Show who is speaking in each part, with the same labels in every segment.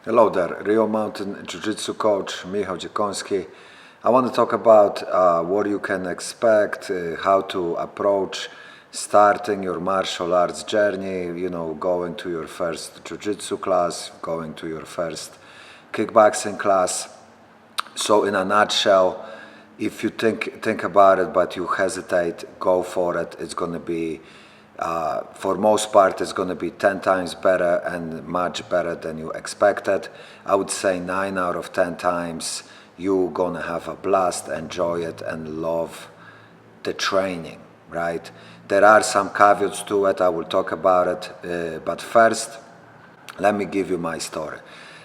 Speaker 1: Hello there, Rio Mountain Jiu-jitsu coach Michał Dziekoński. I want to talk about what you can expect, how to approach starting your martial arts journey, going to your first jiu-jitsu class, going to your first kickboxing class. So in a nutshell, if you think about it but you hesitate, go for it. It's going to be for most part, it's going to be 10 times better and much better than you expected. I would say 9 out of 10 times you're going to have a blast, enjoy it, and love the training, right? There are some caveats to it. I will talk about it. But first, let me give you my story.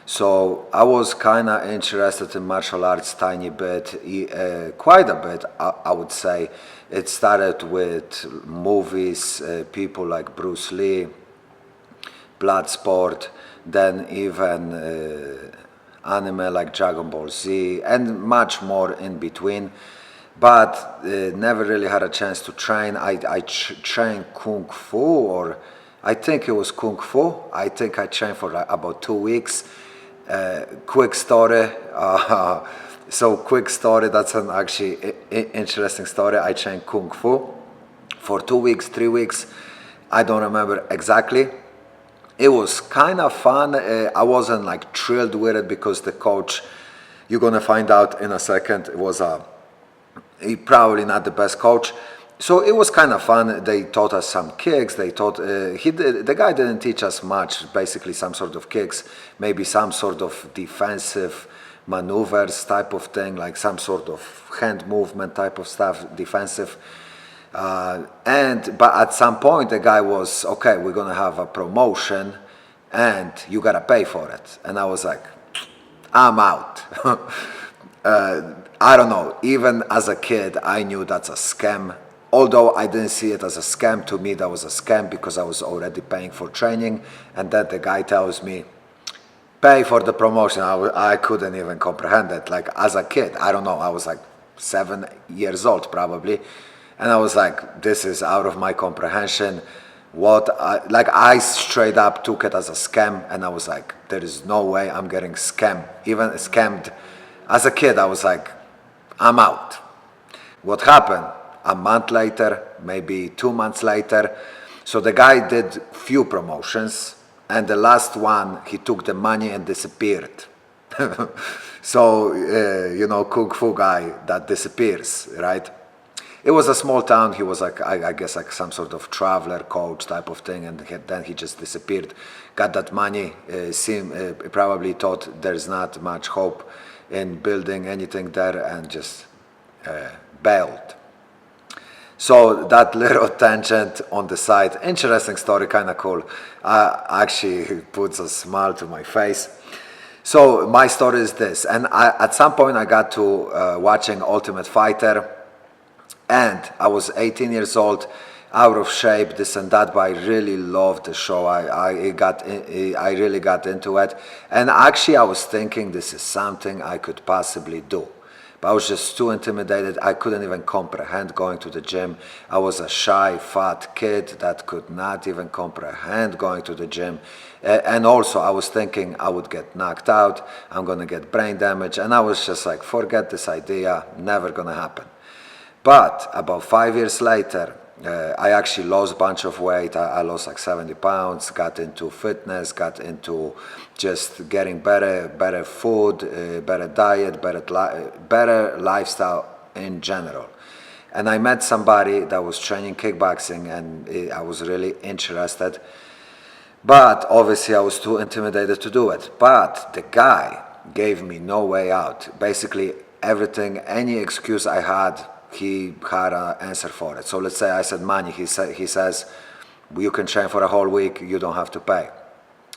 Speaker 1: So I was kind of interested in martial arts tiny bit, quite a bit, I would say. It started with movies, people like Bruce Lee, Bloodsport, then even anime like Dragon Ball Z, and much more in between. But never really had a chance to train. I trained Kung Fu, or I think it was Kung Fu. I think I trained for about 2 weeks. Quick story. Quick story, that's an actually interesting story. I trained Kung Fu for 2 weeks, 3 weeks. I don't remember exactly. It was kind of fun. I wasn't like thrilled with it because the coach, you're going to find out in a second, he probably not the best coach. So it was kind of fun. They taught us some kicks. The guy didn't teach us much, basically some sort of kicks, maybe some sort of defensive maneuvers type of thing, like some sort of hand movement type of stuff, defensive. But at some point the guy was, okay, we're going to have a promotion and you got to pay for it. And I was like, I'm out. I don't know. Even as a kid, I knew that's a scam. Although I didn't see it as a scam, to me that was a scam because I was already paying for training, and then the guy tells me, pay for the promotion. I couldn't even comprehend it. Like as a kid, I don't know, I was like 7 years old probably, and I was like, this is out of my comprehension. I straight up took it as a scam, and I was like, there is no way I'm getting scammed. Even scammed. As a kid, I was like, I'm out. What happened? A month later, maybe 2 months later, so the guy did few promotions, and the last one, he took the money and disappeared. So, Kung Fu guy that disappears, right? It was a small town. He was like, I guess like some sort of traveler coach type of thing, and then he just disappeared, got that money, probably thought there's not much hope in building anything there, and just bailed. So that little tangent on the side, interesting story, kind of cool. Actually puts a smile to my face. So my story is this, and at some point I got to watching Ultimate Fighter, and I was 18 years old, out of shape, this and that, but I really loved the show. I really got into it, and actually I was thinking this is something I could possibly do. But I was just too intimidated. I couldn't even comprehend going to the gym. I was a shy, fat kid that could not even comprehend going to the gym. And also, I was thinking I would get knocked out. I'm going to get brain damage. And I was just like, forget this idea. Never going to happen. But about 5 years later, I actually lost a bunch of weight. I lost like 70 pounds, got into fitness, got into just getting better food, better diet, better lifestyle in general. And I met somebody that was training kickboxing, and I was really interested. But obviously I was too intimidated to do it. But the guy gave me no way out. Basically everything, any excuse I had, he had an answer for it. So let's say I said money. He says, you can train for a whole week, you don't have to pay.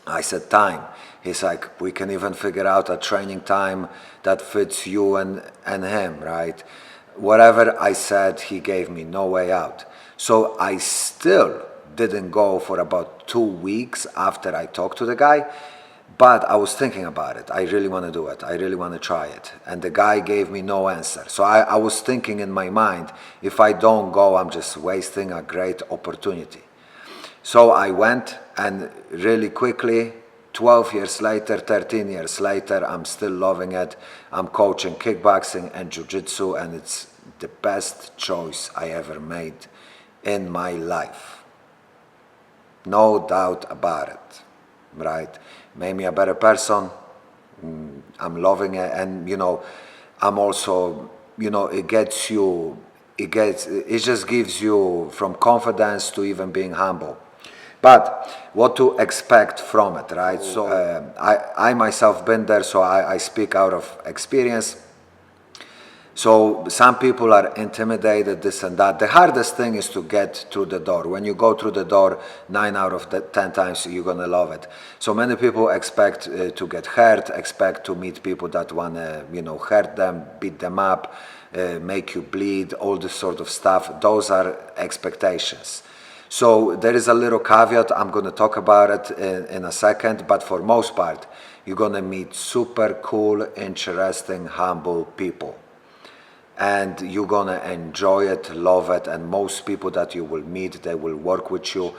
Speaker 1: I said time. He's like, we can even figure out a training time that fits you and him, right? Whatever I said, he gave me no way out. So I still didn't go for about 2 weeks after I talked to the guy. But I was thinking about it. I really want to do it. I really want to try it. And the guy gave me no answer. So I was thinking in my mind, if I don't go, I'm just wasting a great opportunity. So I went, and really quickly, 12 years later, 13 years later, I'm still loving it. I'm coaching kickboxing and jiu-jitsu, and it's the best choice I ever made in my life. No doubt about it, right? Made me a better person. I'm loving it, and I'm also, it just gives you from confidence to even being humble. But what to expect from it, right? So I myself been there, so I speak out of experience. So some people are intimidated, this and that. The hardest thing is to get through the door. When you go through the door, 9 out of the 10 times you're gonna love it. So many people expect to get hurt, expect to meet people that wanna, hurt them, beat them up, make you bleed, all this sort of stuff. Those are expectations. So there is a little caveat. I'm gonna talk about it in a second, but for most part, you're gonna meet super cool, interesting, humble people. And you're gonna enjoy it, love it, and most people that you will meet, they will work with you.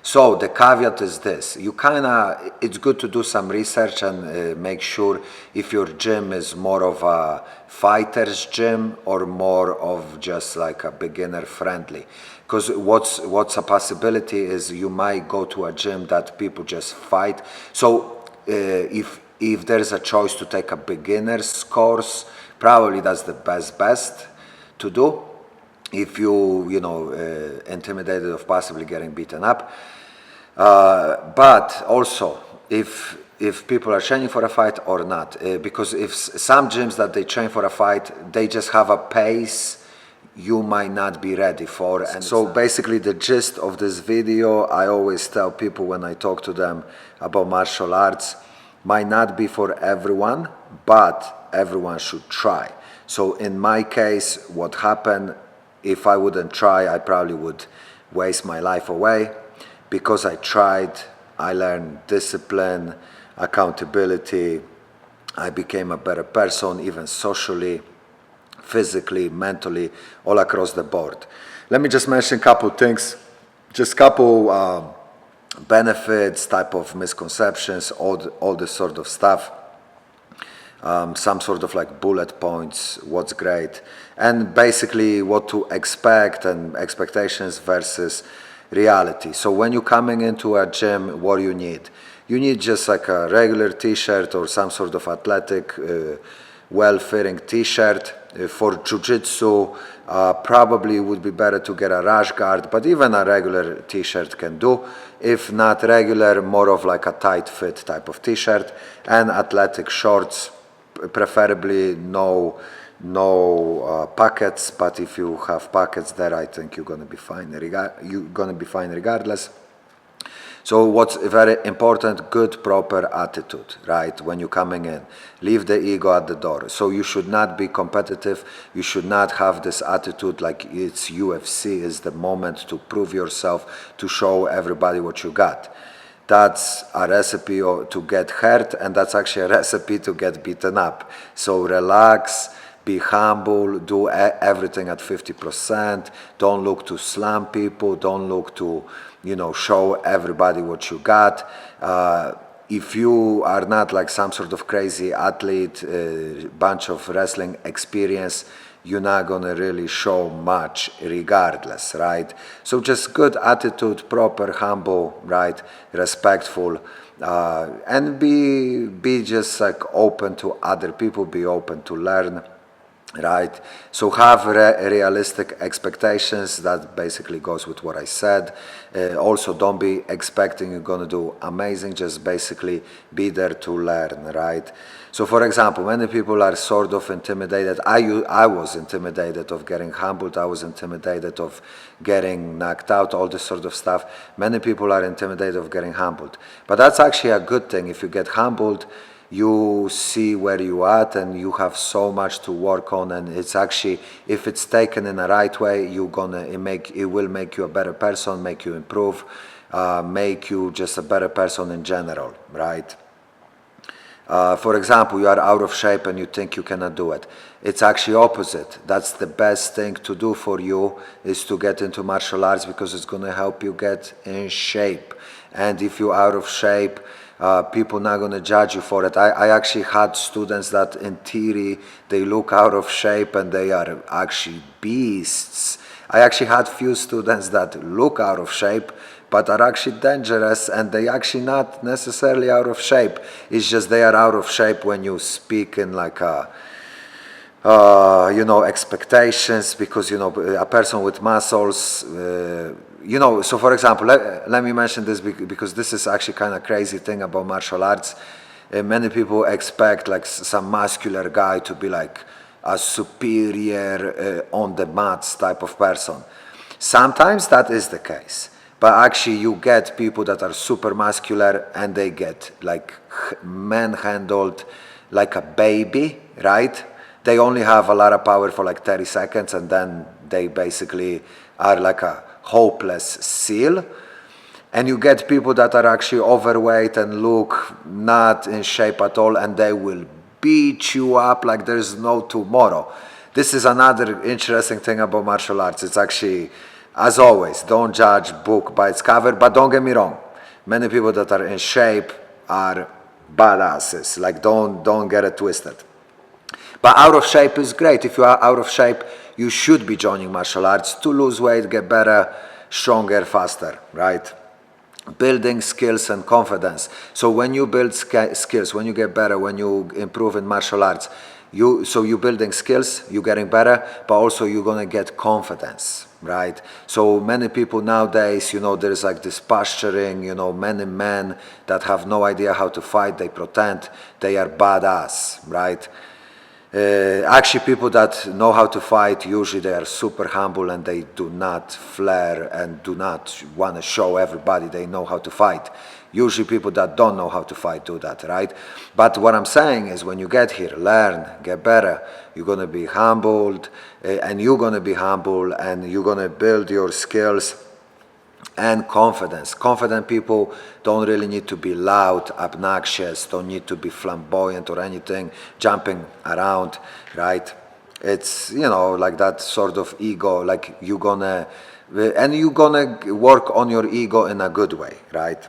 Speaker 1: So the caveat is this: it's good to do some research and make sure if your gym is more of a fighter's gym or more of just like a beginner friendly. Because what's a possibility is you might go to a gym that people just fight. So if there's a choice to take a beginner's course, probably that's the best to do if you intimidated of possibly getting beaten up. But also if people are training for a fight or not, because if some gyms that they train for a fight, they just have a pace you might not be ready for. And so basically the gist of this video, I always tell people when I talk to them about martial arts, might not be for everyone, but everyone should try. So in my case, what happened, if I wouldn't try, I probably would waste my life away. Because I tried, I learned discipline, accountability, I became a better person, even socially, physically, mentally, all across the board. Let me just mention a couple things, just couple benefits, type of misconceptions, all this sort of stuff. Some sort of like bullet points, what's great, and basically what to expect and expectations versus reality. So when you're coming into a gym, what do you need? You need just like a regular t-shirt or some sort of athletic, well-fitting t-shirt. For jiu-jitsu, probably would be better to get a rash guard, but even a regular t-shirt can do. If not regular, more of like a tight fit type of t-shirt, and athletic shorts, preferably no pockets, but if you have pockets there, I think you're gonna be fine. You're gonna be fine regardless. So what's very important, good, proper attitude, right? When you're coming in, leave the ego at the door. So you should not be competitive. You should not have this attitude like it's UFC, is the moment to prove yourself, to show everybody what you got. That's a recipe to get hurt, and that's actually a recipe to get beaten up. So relax, be humble, do everything at 50%. Don't look to slam people. Don't look to, show everybody what you got. If you are not like some sort of crazy athlete, bunch of wrestling experience, you're not gonna really show much regardless, right? So just good attitude, proper, humble, right? Respectful, and be just like open to other people, be open to learn, right? So have realistic expectations. That basically goes with what I said. Also, don't be expecting you're gonna do amazing. Just basically be there to learn, right? So for example, many people are sort of intimidated. I was intimidated of getting humbled. I was intimidated of getting knocked out, all this sort of stuff. Many people are intimidated of getting humbled, but that's actually a good thing. If you get humbled, you see where you at, and you have so much to work on, and it's actually, if it's taken in the right way, it will make you a better person, make you improve, make you just a better person in general, right? For example, you are out of shape and you think you cannot do it. It's actually opposite. That's the best thing to do for you, is to get into martial arts, because it's going to help you get in shape. And if you're out of shape, people not going to judge you for it. I actually had students that in theory, they look out of shape and they are actually beasts. I actually had few students that look out of shape, but are actually dangerous, and they actually not necessarily out of shape. It's just they are out of shape when you speak in like a, expectations, because, a person with muscles, so for example, let me mention this because this is actually kind of crazy thing about martial arts. Many people expect like some muscular guy to be like a superior on the mats type of person. Sometimes that is the case, but actually you get people that are super muscular and they get like manhandled like a baby, right? They only have a lot of power for like 30 seconds and then they basically are like a hopeless seal. And you get people that are actually overweight and look not in shape at all, and they will beat you up like there's no tomorrow. This is another interesting thing about martial arts. It's actually, as always, don't judge book by its cover, but don't get me wrong. Many people that are in shape are badasses. Like don't get it twisted. But out of shape is great. If you are out of shape, you should be joining martial arts to lose weight, get better, stronger, faster, right? Building skills and confidence. So when you build skills, when you get better, when you improve in martial arts, you're building skills, you're getting better, but also you're gonna get confidence, right? So many people nowadays, there's like this posturing, many men that have no idea how to fight, they pretend they are badass, right? Actually, people that know how to fight, usually they are super humble and they do not flare and do not want to show everybody they know how to fight. Usually people that don't know how to fight do that, right? But what I'm saying is when you get here, learn, get better, you're going to be humbled, and you're going to be humble, and you're going to build your skills and confidence. Confident people don't really need to be loud, obnoxious, don't need to be flamboyant or anything, jumping around, right? It's, like that sort of ego, like you're gonna work on your ego in a good way, right?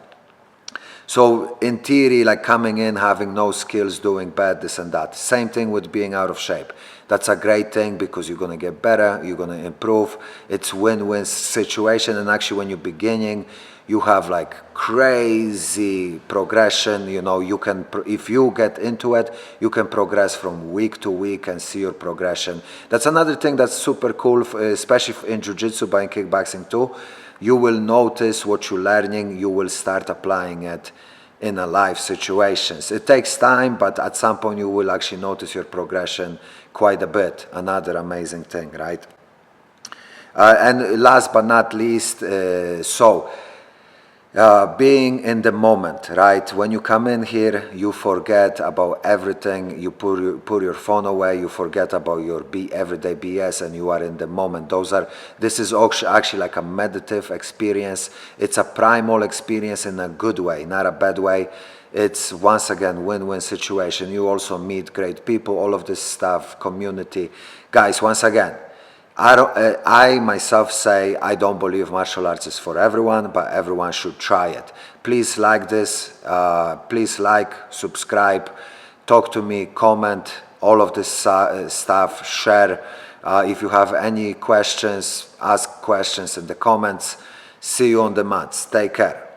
Speaker 1: So in theory, like coming in, having no skills, doing bad, this and that. Same thing with being out of shape. That's a great thing because you're going to get better, you're going to improve. It's win-win situation. And actually when you're beginning, you have like crazy progression. You can, if you get into it, you can progress from week to week and see your progression. That's another thing that's super cool, especially in jiu-jitsu, but in kickboxing too. You will notice what you're learning, you will start applying it in a life situations. It takes time, but at some point you will actually notice your progression quite a bit. Another amazing thing, right? And last but not least, being in the moment, right? When you come in here, you forget about everything. You put your phone away. You forget about your everyday BS, and you are in the moment. This is actually like a meditative experience. It's a primal experience in a good way, not a bad way. It's once again win-win situation. You also meet great people, all of this stuff, community. Guys, once again, I myself say I don't believe martial arts is for everyone, but everyone should try it. Please like this, please like, subscribe, talk to me, comment, all of this stuff, share. If you have any questions, ask questions in the comments. See you on the mats. Take care.